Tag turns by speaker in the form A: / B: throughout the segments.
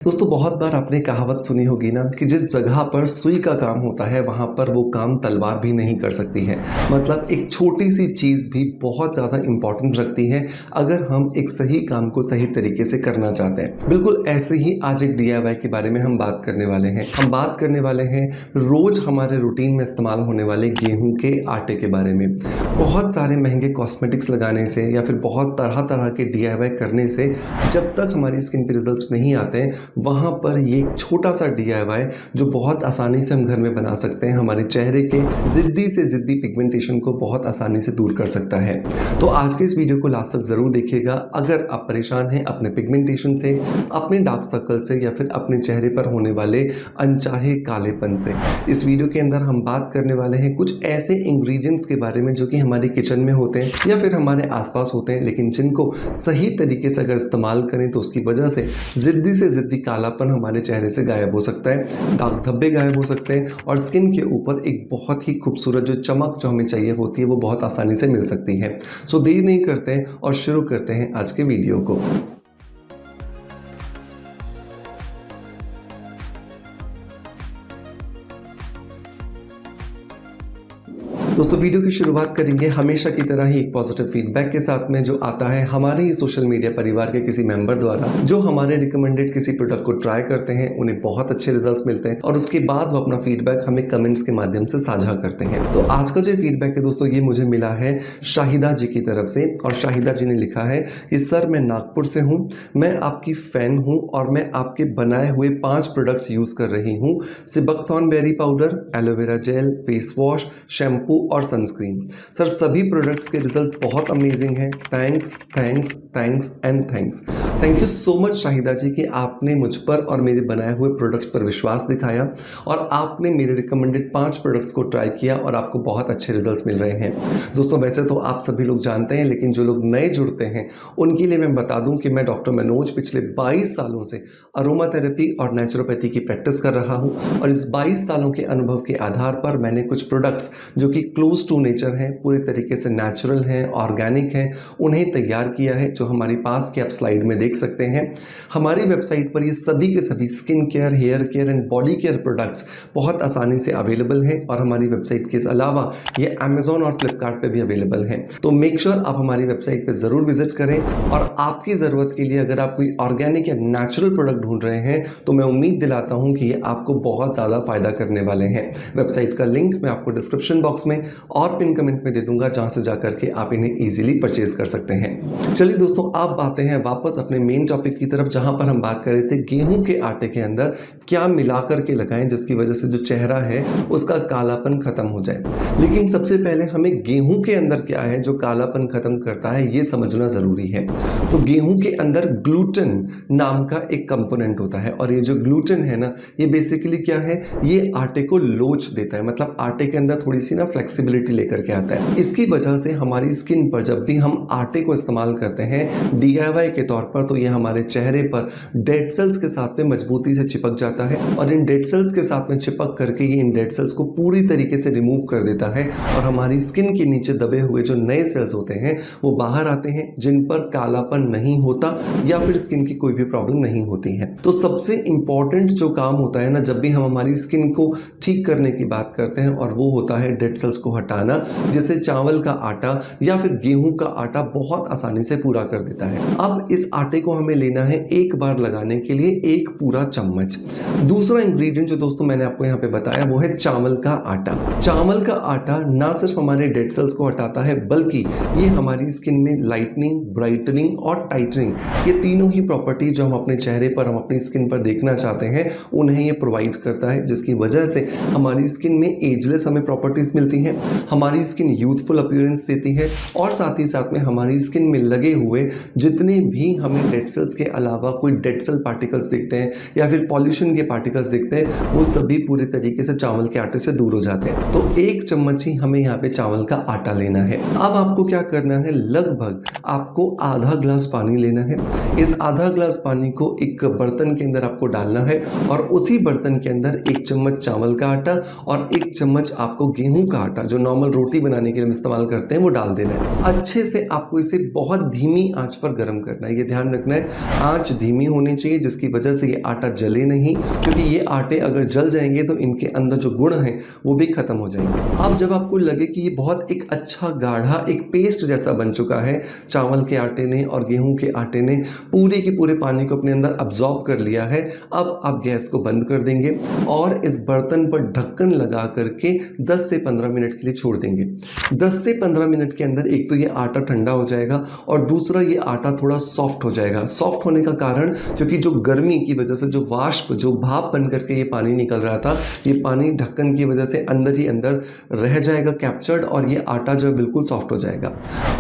A: दोस्तों बहुत बार आपने कहावत सुनी होगी ना कि जिस जगह पर सुई का काम होता है वहाँ पर वो काम तलवार भी नहीं कर सकती है। मतलब एक छोटी सी चीज़ भी बहुत ज़्यादा इम्पोर्टेंस रखती है अगर हम एक सही काम को सही तरीके से करना चाहते हैं। बिल्कुल ऐसे ही आज एक DIY के बारे में हम बात करने वाले हैं। हम बात करने वाले हैं रोज़ हमारे रूटीन में इस्तेमाल होने वाले गेहूँ के आटे के बारे में। बहुत सारे महंगे कॉस्मेटिक्स लगाने से या फिर बहुत तरह तरह के DIY करने से जब तक हमारी स्किन पे रिजल्ट्स नहीं आते हैं वहाँ पर ये छोटा सा DIY जो बहुत आसानी से हम घर में बना सकते हैं हमारे चेहरे के ज़िद्दी से ज़िद्दी पिगमेंटेशन को बहुत आसानी से दूर कर सकता है। तो आज के इस वीडियो को लास्ट तक ज़रूर देखिएगा। अगर आप परेशान हैं अपने पिगमेंटेशन से, अपने डार्क सर्कल से या फिर अपने चेहरे पर होने वाले अनचाहे कालेपन से, इस वीडियो के अंदर हम बात करने वाले हैं कुछ ऐसे इंग्रेडिएंट्स के बारे में जो कि हमारे किचन में होते हैं या फिर हमारे आसपास होते हैं, लेकिन जिनको सही तरीके से अगर इस्तेमाल करें तो उसकी वजह से ज़िद्दी से ज़िद्दी कालापन हमारे चेहरे से गायब हो सकता है, दाग धब्बे गायब हो सकते हैं और स्किन के ऊपर एक बहुत ही खूबसूरत जो चमक जो हमें चाहिए होती है वो बहुत आसानी से मिल सकती है। सो देर नहीं करते हैं और शुरू करते हैं आज के वीडियो को। दोस्तों वीडियो की शुरुआत करेंगे हमेशा की तरह ही एक पॉजिटिव फीडबैक के साथ में जो आता है हमारे ही सोशल मीडिया परिवार के किसी मेंबर द्वारा, जो हमारे रिकमेंडेड किसी प्रोडक्ट को ट्राई करते हैं, उन्हें बहुत अच्छे रिजल्ट्स मिलते हैं और उसके बाद वो अपना फीडबैक हमें कमेंट्स के माध्यम से साझा करते हैं। तो आज का जो फीडबैक है दोस्तों ये मुझे मिला है शाहिदा जी की तरफ से और शाहिदा जी ने लिखा है कि सर मैं नागपुर से हूँ, मैं आपकी फ़ैन हूँ और मैं आपके बनाए हुए 5 प्रोडक्ट्स यूज़ कर रही हूँ। Sea buckthorn berry powder, aloe vera gel, face wash, shampoo और सनस्क्रीन। सर सभी प्रोडक्ट्स के रिजल्ट बहुत अमेजिंग हैं। Thanks thanks thanks and thanks. Thank you so much Shahida ji कि आपने मुझ पर और मेरे बनाए हुए प्रोडक्ट्स पर विश्वास दिखाया और आपने मेरे रिकमेंडेड 5 प्रोडक्ट्स को ट्राई किया और आपको बहुत अच्छे रिजल्ट्स मिल रहे हैं। दोस्तों वैसे तो आप सभी लोग जानते हैं, लेकिन जो लोग नए जुड़ते हैं उनके लिए मैं बता दूं कि मैं डॉक्टर मनोज पिछले 22 सालों से अरोमा थेरेपी और नेचुरोपैथी की प्रैक्टिस कर रहा हूं और इस 22 सालों के अनुभव के आधार पर मैंने कुछ प्रोडक्ट्स जो कि क्लोज टू नेचर हैं, पूरी तरीके से नेचुरल हैं, ऑर्गेनिक हैं, उन्हें तैयार किया है, जो हमारे पास की आप स्लाइड में देख सकते हैं। हमारी वेबसाइट पर ये सभी के सभी skin care, hair care and body care products बहुत आसानी से अवेलेबल हैं और हमारी वेबसाइट के अलावा ये अमेजॉन और फ्लिपकार्ट पे भी अवेलेबल हैं। तो मेक श्योर आप हमारी वेबसाइट पे ज़रूर विजिट करें और आपकी ज़रूरत के लिए अगर आप कोई ऑर्गेनिक या नेचुरल प्रोडक्ट ढूंढ रहे हैं तो मैं उम्मीद दिलाता हूँ कि ये आपको बहुत ज़्यादा फायदा करने वाले हैं। वेबसाइट का लिंक मैं आपको डिस्क्रिप्शन बॉक्स में और पिन कमेंट में दे दूंगा, जहां से जाकर के आप इन्हें इजीली परचेज कर सकते हैं। चलिए दोस्तों अब आते हैं वापस अपने मेन टॉपिक की तरफ, जहां पर हम बात कर रहे थे गेहूं के आटे के अंदर क्या मिलाकर के लगाएं जिसकी वजह से जो चेहरा है उसका कालापन खत्म हो जाए। लेकिन सबसे पहले हमें गेहूं के अंदर क्या है जो कालापन खत्म करता है ये समझना जरूरी है। तो गेहूं के अंदर ग्लूटेन नाम का एक कंपोनेंट होता है और ये जो ग्लूटेन है ना, ये बेसिकली क्या है, ये आटे को लोच देता है, मतलब आटे के अंदर थोड़ी सी ना फ्लेक्सिबिलिटी लेकर के आता है। इसकी वजह से हमारी स्किन पर जब भी हम आटे को इस्तेमाल करते हैं DIY के तौर पर, तो ये हमारे चेहरे पर डेड सेल्स के साथ में मजबूती से चिपक जाता है और इन डेड सेल्स के साथ में चिपक करके ये इन डेड सेल्स को पूरी तरीके से रिमूव कर देता है और हमारी स्किन के नीचे दबे हुए जो नए सेल्स होते हैं वो बाहर आते हैं, जिन पर कालापन नहीं होता या फिर स्किन की कोई भी प्रॉब्लम नहीं होती है। तो सबसे इंपॉर्टेंट जो काम होता है ना जब भी हम हमारी स्किन को ठीक करने की बात करते हैं, और वो होता है डेड सेल्स को हटाना, जिसे चावल का आटा या फिर गेहूं का आटा बहुत आसानी से पूरा कर देता है। अब इस आटे को हमें लेना है एक बार लगाने के लिए एक पूरा चम्मच। दूसरा इंग्रेडिएंट जो दोस्तों मैंने आपको यहाँ पे बताया वो है चावल का आटा। चावल का आटा ना सिर्फ हमारे डेड सेल्स को हटाता है बल्कि ये हमारी स्किन में लाइटनिंग, ब्राइटनिंग और टाइटनिंग, ये तीनों ही प्रॉपर्टी जो हम अपने चेहरे पर, हम अपनी स्किन पर देखना चाहते हैं उन्हें ये प्रोवाइड करता है, जिसकी वजह से हमारी स्किन में एजलेस हमें प्रॉपर्टीज मिलती हैं, हमारी स्किन यूथफुल अपीयरेंस देती है और साथ ही साथ में हमारी स्किन में लगे हुए जितने भी हमें डेड सेल्स के अलावा कोई डेड सेल पार्टिकल्स दिखते हैं या फिर पॉल्यूशन के पार्टिकल्स दिखते हैं वो सभी पूरी तरीके से चावल के आटे से दूर हो जाते हैं। तो एक चम्मच ही हमें यहाँ पे चावल का आटा लेना है। अब आपको क्या करना है, लगभग आपको आधा ग्लास पानी लेना है। इस आधा ग्लास पानी को एक बर्तन के अंदर आपको डालना है और उसी बर्तन के अंदर 1 चम्मच चावल का आटा और 1 चम्मच आपको गेहूं का आटा आटा जो नॉर्मल रोटी बनाने के लिए हम इस्तेमाल करते हैं वो डाल देना है। अच्छे से आपको इसे बहुत धीमी आंच पर गर्म करना है। ये ध्यान रखना है आंच धीमी होनी चाहिए, जिसकी वजह से ये आटा जले नहीं, क्योंकि ये आटे अगर जल जाएंगे तो इनके अंदर जो गुण हैं वो भी खत्म हो जाएंगे। अब जब आपको लगे कि ये बहुत एक अच्छा गाढ़ा एक पेस्ट जैसा बन चुका है, चावल के आटे ने और गेहूं के आटे ने पूरे के पूरे पानी को अपने अंदर अब्जॉर्ब कर लिया है, अब आप गैस को बंद कर देंगे और इस बर्तन पर ढक्कन लगा करके 10 से 15 मिनट के लिए छोड़ देंगे। 10 से 15 मिनट के अंदर एक तो ये आटा ठंडा हो जाएगा और दूसरा ये आटा थोड़ा सॉफ्ट हो जाएगा। सॉफ्ट होने का कारण क्योंकि जो गर्मी की वजह से जो वाष्प जो भाप बन करके ये पानी निकल रहा था, ये पानी ढक्कन की वजह से अंदर ही अंदर रह जाएगा कैप्चर्ड और ये आटा जो है बिल्कुल सॉफ्ट हो जाएगा।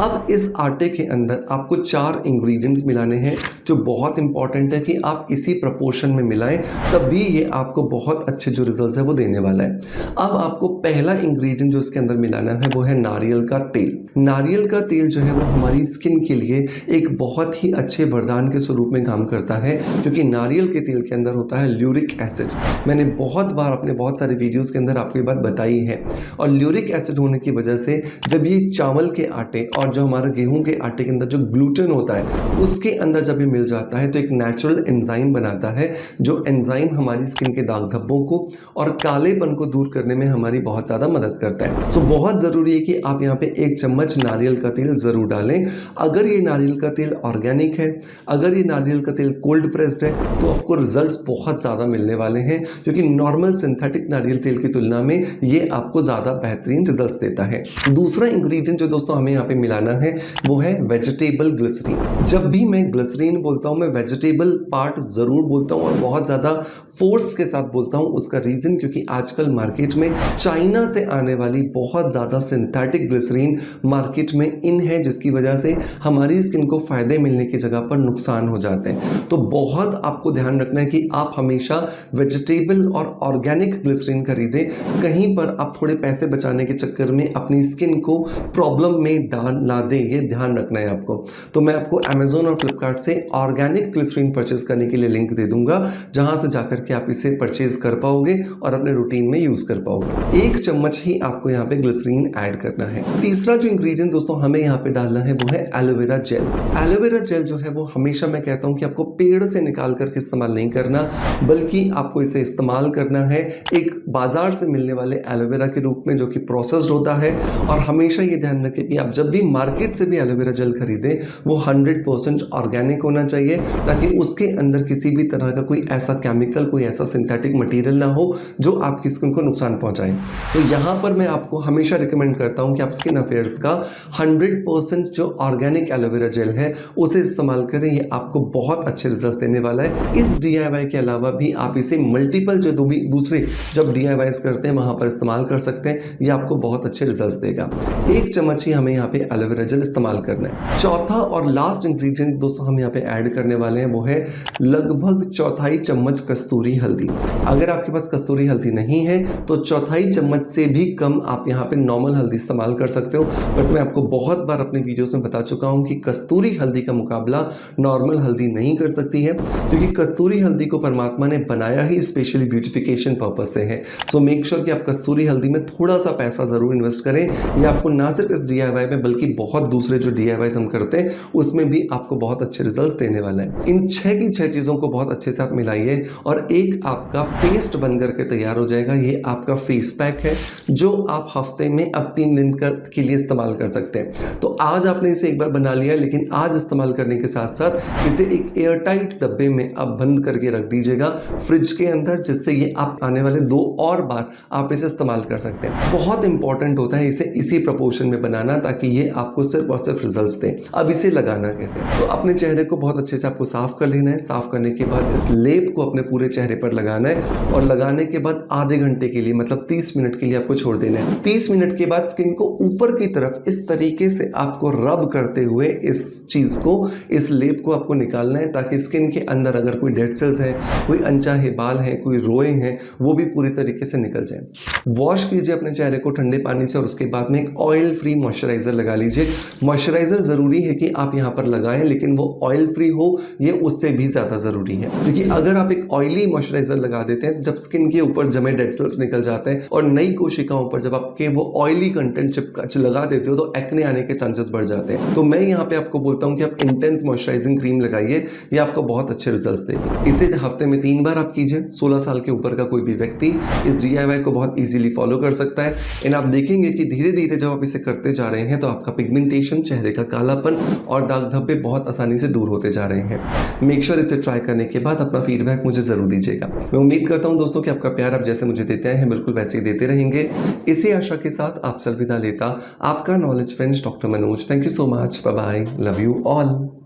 A: अब इस आटे के अंदर आपको 4 इंग्रेडिएंट्स मिलाने हैं जो बहुत इंपॉर्टेंट है कि आप इसी प्रपोर्शन में मिलाएं, तभी ये आपको बहुत अच्छे जो रिजल्ट्स है वो देने वाला है। अब आपको पहला इंग्रेडिएंट जो इसके अंदर मिलाना है वो है नारियल का तेल। नारियल का तेल जो है वो हमारी स्किन के लिए एक बहुत ही अच्छे वरदान के स्वरूप में काम करता है, क्योंकि नारियल के तेल के अंदर होता है ल्यूरिक एसिड। मैंने बहुत बार अपने बहुत सारे वीडियोस के अंदर आपको ये बात बताई है। और ल्यूरिक एसिड होने की वजह से जब ये चावल के आटे और जो हमारा गेहूं के आटे के अंदर जो ग्लूटेन होता है उसके अंदर जब ये मिल जाता है तो एक नेचुरल एंजाइम बनाता है, जो एंजाइम हमारी स्किन के दाग धब्बों को और कालेपन को दूर करने में हमारी बहुत ज़्यादा मदद करता है। सो बहुत ज़रूरी है कि आप यहाँ पे 1 चम्मच नारियल का तेल ज़रूर डालें। अगर ये नारियल का तेल ऑर्गेनिक है, अगर ये नारियल का तेल कोल्ड प्रेस्ड है, तो आपको रिजल्ट्स बहुत ज़्यादा मिलने वाले हैं, क्योंकि नॉर्मल सिंथेटिक नारियल तेल की तुलना में ये आपको ज़्यादा बेहतरीन रिजल्ट्स देता है। दूसरा इंग्रेडिएंट जो दोस्तों हमें यहाँ पे मिलाना है वो है वेजिटेबल ग्लिसरीन। जब भी मैं ग्लिसरीन बोलता हूँ मैं वेजिटेबल पार्ट ज़रूर बोलता हूँ और बहुत ज़्यादा फोर्स के साथ बोलता हूँ। उसका रीज़न क्योंकि आजकल मार्केट में चाइना से आने वाली बहुत ज़्यादा सिंथेटिक ग्लिसरीन मार्केट में इन है, जिसकी वजह से हमारी स्किन को फ़ायदे मिलने की जगह पर नुकसान हो जाते हैं। तो बहुत आपको ध्यान रखना है कि आप हमेशा वेजिटेबल और ऑर्गेनिक ग्लिसरीन खरीदें। कहीं पर आप थोड़े पैसे बचाने के चक्कर में अपनी स्किन को प्रॉब्लम में डाल ना दें, ये ध्यान रखना है आपको। तो मैं आपको अमेजोन और फ्लिपकार्ट से ऑर्गेनिक ग्लिसरीन परचेज करने के लिए लिंक दे दूंगा, जहां से जाकर के आप इसे परचेज कर पाओगे और अपने रूटीन में यूज कर पाओगे। 1 चम्मच ही आपको यहाँ पे ग्लिसरीन ऐड करना है। तीसरा जो इंग्रेडिएंट दोस्तों हमें यहाँ पे डालना है वो है एलोवेरा जेल। एलोवेरा जेल जो है वो हमेशा मैं कहता हूँ कि आपको पेड़ से निकाल करके इस्तेमाल नहीं करना, बल्कि आपको इसे इस्तेमाल करना है एक बाजार से मिलने वाले एलोवेरा के रूप में, जो कि प्रोसेस्ड होता है। और हमेशा ये ध्यान रखें कि आप जब भी मार्केट से भी एलोवेरा जेल खरीदें वो 100% ऑर्गेनिक होना चाहिए, ताकि उसके अंदर किसी भी तरह का कोई ऐसा केमिकल, कोई ऐसा सिंथेटिक मटेरियल ना हो जो आपकी स्किन को नुकसान पहुंचाए। तो यहाँ पर मैं आपको हमेशा रिकमेंड करता हूँ कि आप स्किन अफेयर्स का 100% जो ऑर्गेनिक एलोवेरा जेल है उसे इस्तेमाल करें। ये आपको बहुत अच्छे रिजल्ट देने वाला है। इस DIY के अलावा भी आप इसे मल्टीपल जो दूसरे जब DIYs करते हैं वहाँ पर इस्तेमाल कर सकते हैं। ये आपको बहुत अच्छे रिजल्ट देगा। 1 चम्मच ही हमें यहाँ पे एलोवेरा जेल इस्तेमाल करना है। चौथा और लास्ट इंग्रेडिएंट दोस्तों हम यहाँ पे ऐड करने वाले हैं वो है लगभग 1/4 चम्मच कस्तूरी हल्दी। अगर आपके पास कस्तूरी हल्दी नहीं है तो 1/4 चम्मच से भी कम आप यहाँ पे नॉर्मल हल्दी इस्तेमाल कर सकते हो। बट मैं आपको बहुत बार अपने वीडियोस में बता चुका हूँ कि कस्तूरी हल्दी का मुकाबला नॉर्मल हल्दी नहीं कर सकती है, क्योंकि कस्तूरी हल्दी को परमात्मा ने बनाया ही स्पेशली ब्यूटिफिकेशन पर्पज से है। सो मेक श्योर कि आप कस्तूरी हल्दी में थोड़ा सा पैसा जरूर इन्वेस्ट करें। ये आपको ना सिर्फ इस DIY में बल्कि बहुत दूसरे जो DIYs हम करते हैं उसमें भी आपको बहुत अच्छे रिजल्ट्स देने वाला है। इन 6 की 6 चीज़ों को बहुत अच्छे से आप मिलाइए और एक आपका पेस्ट बन करके तैयार हो जाएगा। ये आपका फेस पैक है जो आप हफ्ते में अब 3 दिन के लिए इस्तेमाल कर सकते हैं। तो आज आपने इसे एक बार बना लिया, लेकिन आज इस्तेमाल करने के साथ साथ इसे एक एयरटाइट डब्बे में आप बंद करके रख दीजिएगा फ्रिज के अंदर, जिससे ये आप आने वाले 2 और बार आप इसे इस्तेमाल कर सकते हैं। बहुत इंपॉर्टेंट होता है इसे इसी प्रपोर्शन में बनाना, ताकि ये आपको सिर्फ और सिर्फ रिजल्ट्स दे। अब इसे लगाना कैसे? तो अपने चेहरे को बहुत अच्छे से आपको साफ कर लेना है। साफ करने के बाद इस लेप को अपने पूरे चेहरे पर लगाना है और लगाने के बाद आधे घंटे के लिए मतलब 30 मिनट के लिए आपको छोड़ देना है। 30 मिनट के बाद स्किन को ऊपर की तरफ इस तरीके से आपको रब करते हुए इस चीज को, इस लेप को आपको निकालना है, ताकि स्किन के अंदर अगर कोई डेड सेल्स है, कोई अनचाहे बाल है, कोई रोए हैं, वो भी पूरी तरीके से निकल जाए। वॉश कीजिए अपने चेहरे को ठंडे पानी से और उसके बाद में एक ऑयल फ्री मॉइस्चराइजर लगा लीजिए। मॉइस्चराइजर जरूरी है कि आप यहाँ पर लगाएं, लेकिन वो ऑयल फ्री हो, ये उससे भी ज्यादा जरूरी है, क्योंकि अगर आप एक ऑयली मॉइस्चराइजर लगा देते हैं तो जब स्किन के ऊपर जमे डेड सेल्स निकल जाते हैं और नई कोशिकाओं पर जब जब आपके वो ऑयली कंटेंट लगा देते हो तो एक्ने आने के चांसेस बढ़ जाते हैं। तो मैं यहाँ पे आपको बोलता हूँ कि आप इंटेंस मॉइस्चराइजिंग क्रीम लगाइए, ये आपको बहुत अच्छे रिजल्ट्स देगी। इसे हफ्ते में 3 बार आप कीजिए। 16 साल के ऊपर का कोई भी व्यक्ति इस DIY को बहुत इजीली फॉलो कर सकता है एंड आप देखेंगे कि धीरे धीरे जब आप इसे करते जा रहे हैं तो आपका पिगमेंटेशन, चेहरे का कालापन और दाग धब्बे बहुत आसानी से दूर होते जा रहे हैं। मेक श्योर इसे ट्राई करने के बाद अपना फीडबैक मुझे जरूर दीजिएगा। मैं उम्मीद करता हूँ दोस्तों कि आपका प्यार आप जैसे मुझे देते हैं बिल्कुल वैसे ही देते रहेंगे। इसी आशा के साथ आपसे अलविदा लेता आपका knowledge friends doctor Manoj. Thank you so much. Bye bye. Love you all.